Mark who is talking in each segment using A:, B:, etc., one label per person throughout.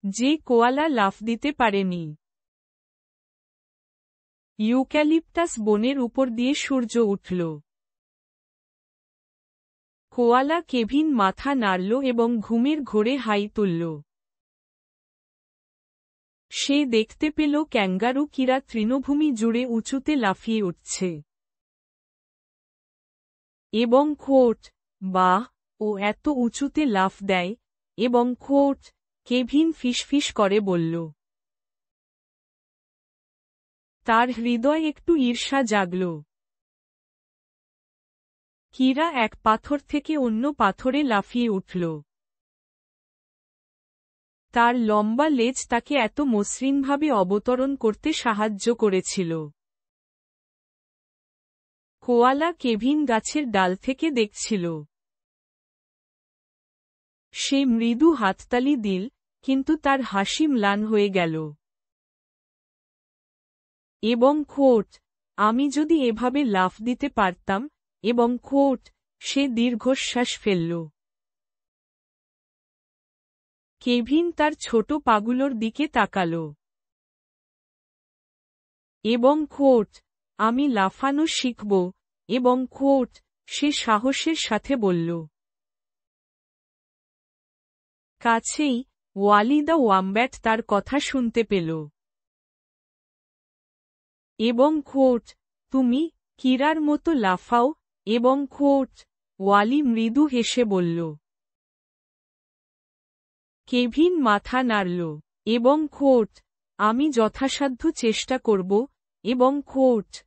A: যে কোয়ালা লাফ দিতে পারেনি। ইউক্যালিপটাস বনের উপর দিয়ে সূর্য উঠল। কোয়ালা কেভিন মাথা নাড়ল এবং ঘুমের ঘোরে হাই তুলল। সে দেখতে পেল ক্যাঙ্গারু কিরা তৃণভূমি জুড়ে উঁচুতে লাফিয়ে উঠছে। এবং খোট, বাহ, ও এত উঁচুতে লাফ দেয়, এবং খোট, কেভিন ফিসফিস করে বলল। তার হৃদয় একটু ঈর্ষা জাগল। কিরা এক পাথর থেকে অন্য পাথরে লাফিয়ে উঠল। তার লম্বা লেজ তাকে এত মসৃণভাবে অবতরণ করতে সাহায্য করেছিল। কোয়ালা কেভিন গাছের ডাল থেকে দেখছিল। সে মৃদু হাততালি দিল, কিন্তু তার হাসি ম্লান হয়ে গেল। এবং খোট, আমি যদি এভাবে লাফ দিতে পারতাম, এবং খোট, সে দীর্ঘশ্বাস ফেলল। কেভিন তার ছোট পাগুলোর দিকে তাকাল। এবং খোট, আমি লাফানো শিখব, এবং খোট, সে সাহসের সাথে বলল। কাছেই, ওয়ালি দ্য ওয়াম্ব্যাট তার কথা শুনতে পেল। এবং খোট, তুমি, কিরার মতো লাফাও, এবং খোট, ওয়ালি মৃদু হেসে বলল। কেভিন মাথা নাড়ল। এবং খোট, আমি যথাসাধ্য চেষ্টা করব, এবং খোট।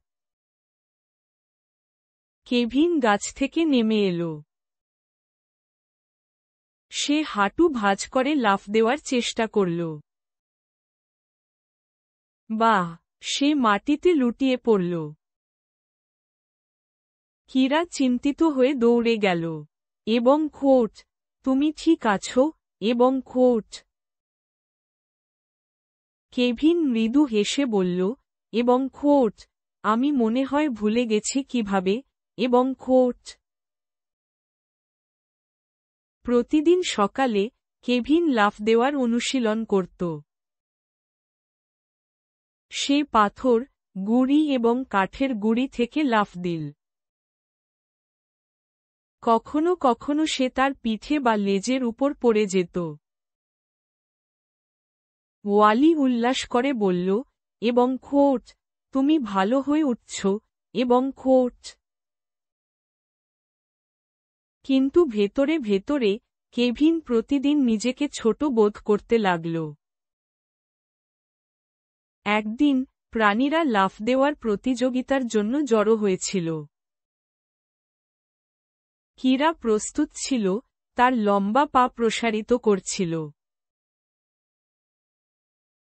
A: কেভিন গাছ থেকে নেমে এলো। সে হাঁটু ভাঁজ করে লাফ দেওয়ার চেষ্টা করল। বাহ, সে মাটিতে লুটিয়ে পড়ল। কিরা চিন্তিত হয়ে দৌড়ে গেল। এবং খোট, তুমি ঠিক আছো, এবং খোট। কেভিন মৃদু হেসে বলল, এবং খোট, আমি মনে হয় ভুলে গেছি কিভাবে, এবং খোট। প্রতিদিন সকালে, কেভিন লাফ দেওয়ার অনুশীলন করত। সে পাথর, গুঁড়ি এবং কাঠের গুঁড়ি থেকে লাফ দিল। কখনো কখনো সে তার পিঠে বা লেজের উপর পড়ে যেত। ওয়ালি উল্লাস করে বলল, এবং খোট, তুমি ভালো হয়ে উঠছ, এবং খোট। কিন্তু ভেতরে ভেতরে, কেভিন প্রতিদিন নিজেকে ছোট বোধ করতে লাগল। একদিন, প্রাণীরা লাফ দেওয়ার প্রতিযোগিতার জন্য জড়ো হয়েছিল। কিরা প্রস্তুত ছিল, তার লম্বা পা প্রসারিত করছিল।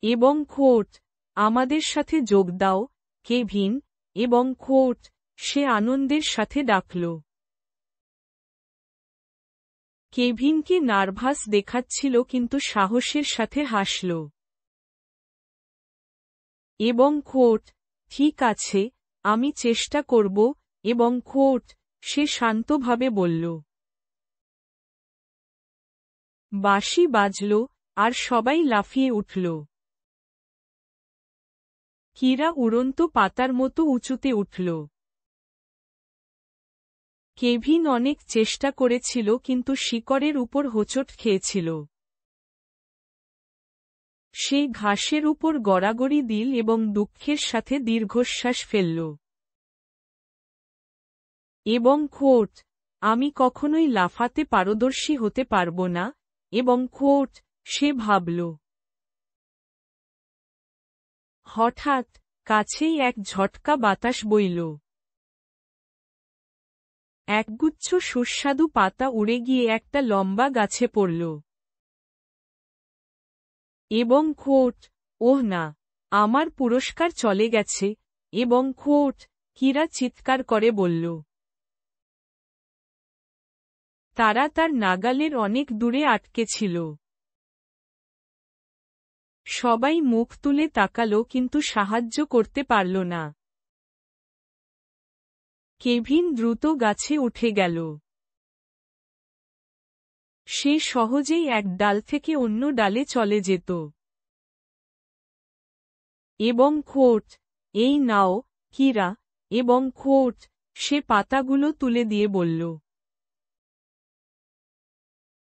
A: এবং খোট, আমাদের সাথে যোগ দাও, কেভিন, এবং খোট, সে আনন্দের সাথে ডাকল। কেভিনকে নার্ভাস দেখাচ্ছিল কিন্তু সাহসের সাথে হাসল। এবং খোট, ঠিক আছে, আমি চেষ্টা করব, এবং খোট, সে শান্তভাবে বলল। বাঁশি বাজল, আর সবাই লাফিয়ে উঠল। কিরা উড়ন্ত পাতার মতো উঁচুতে উঠল। কেভিন অনেক চেষ্টা করেছিল কিন্তু শিকড়ের উপর হোঁচট খেয়েছিল। সে ঘাসের উপর গড়াগড়ি দিল এবং দুঃখের সাথে দীর্ঘশ্বাস ফেলল। এবং খোট, আমি কখনোই লাফাতে পারদর্শী হতে পারব না, এবং খোট, সে ভাবল। হঠাৎ, কাছেই এক ঝটকা বাতাস বইল। একগুচ্ছ সুস্বাদু পাতা উড়ে গিয়ে একটা লম্বা গাছে পড়ল। এবং খোট, ওহ না, আমার পুরস্কার চলে গেছে, এবং খোট, কিরা চিৎকার করে বলল। তারা তার নাগালের অনেক দূরে আটকে ছিল। সবাই মুখ তুলে তাকালো কিন্তু সাহায্য করতে পারল না। কেভিন দ্রুত গাছে উঠে গেল। সে সহজেই এক ডাল থেকে অন্য ডালে চলে যেত। এবং খোঁট, এই নাও, কীরা, এবং খোঁট, সে পাতাগুলো তুলে দিয়ে বলল।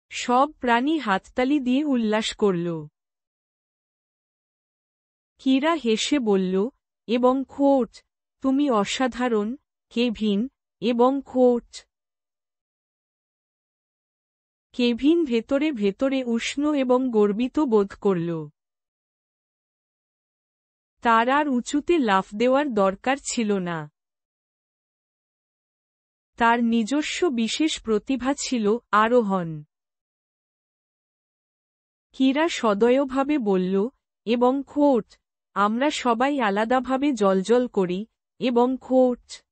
A: সব প্রাণী হাততালি দিয়ে উল্লাস করল। কীরা হেসে বলল, এবং খোঁট, তুমি অসাধারণ, কেভিন, এবং খোঁট। কেভিন ভেতরে ভেতরে উষ্ণ এবং গর্বিত বোধ করল। তার আর উঁচুতে লাফ দেওয়ার দরকার ছিল না। তার নিজস্ব বিশেষ প্রতিভা ছিল আরোহণ। কীরা সদয়ভাবে বলল, এবং খোঁট, আমরা সবাই আলাদাভাবে জ্বলজ্বল করি, এবং খোঁট।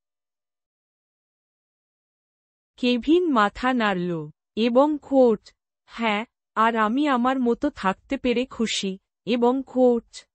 A: কেভিন মাথা নাড়ল, এবং খোঁট, হ্যাঁ, আর আমি আমার মতো থাকতে পেরে খুশি, এবং খোঁট।